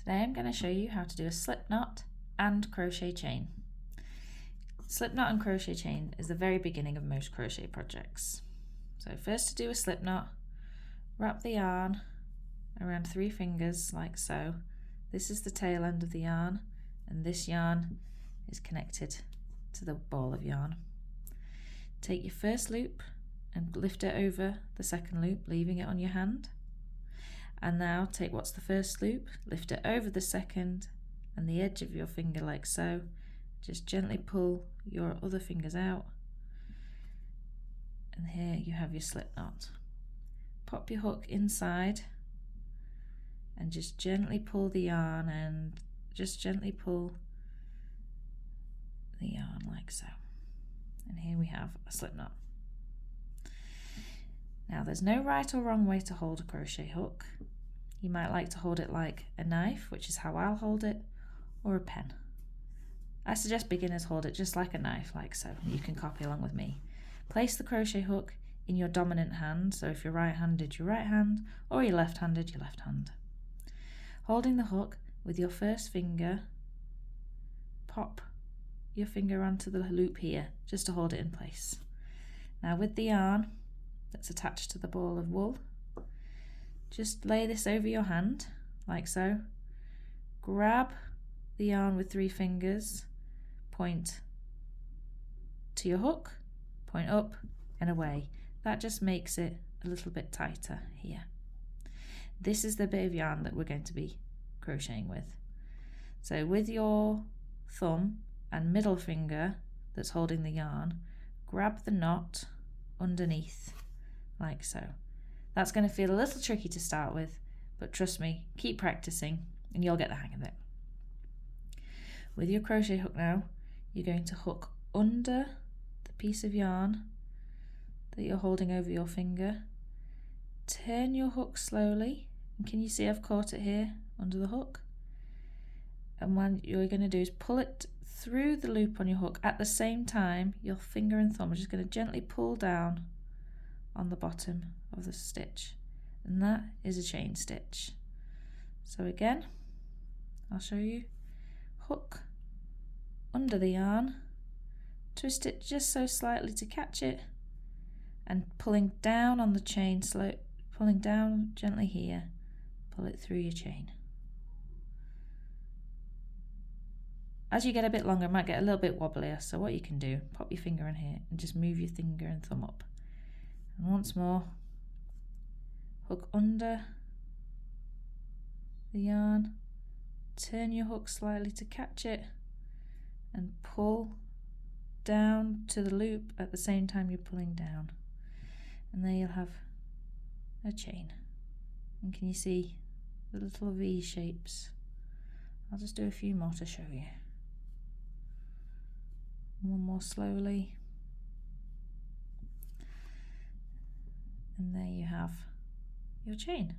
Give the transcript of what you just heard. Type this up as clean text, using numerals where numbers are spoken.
Today I'm going to show you how to do a slip knot and crochet chain. Slip knot and crochet chain is the very beginning of most crochet projects. So first, to do a slip knot, wrap the yarn around 3 fingers like so. This is the tail end of the yarn and this yarn is connected to the ball of yarn. Take your first loop and lift it over the second loop, leaving it on your hand. And now take what's the first loop, lift it over the second and the edge of your finger like so. Just gently pull your other fingers out, and here you have your slip knot. Pop your hook inside and just gently pull the yarn, and just gently pull the yarn like so. And here we have a slip knot. Now there's no right or wrong way to hold a crochet hook. You might like to hold it like a knife, which is how I'll hold it, or a pen. I suggest beginners hold it just like a knife, like so. You can copy along with me. Place the crochet hook in your dominant hand, so if you're right-handed, your right hand, or you're left-handed, your left hand. Holding the hook with your first finger, pop your finger onto the loop here, just to hold it in place. Now with the yarn that's attached to the ball of wool, just lay this over your hand, like so. Grab the yarn with 3 fingers, point to your hook, point up and away. That just makes it a little bit tighter here. This is the bit of yarn that we're going to be crocheting with. So with your thumb and middle finger that's holding the yarn, grab the knot underneath, like so. That's going to feel a little tricky to start with, but trust me, keep practicing and you'll get the hang of it. With your crochet hook now, you're going to hook under the piece of yarn that you're holding over your finger. Turn your hook slowly, and can you see I've caught it here under the hook? And what you're going to do is pull it through the loop on your hook. At the same time, your finger and thumb are just going to gently pull down on the bottom of the stitch, and that is a chain stitch. So again, I'll show you. Hook under the yarn, twist it just so slightly to catch it, and pulling down on the chain, pulling down gently here, pull it through your chain. As you get a bit longer, it might get a little bit wobblier, so what you can do, pop your finger in here and just move your finger and thumb up. And once more, hook under the yarn, turn your hook slightly to catch it, and pull down to the loop at the same time you're pulling down. And there you'll have a chain. And can you see the little V shapes? I'll just do a few more to show you. One more slowly. And there you have your chain.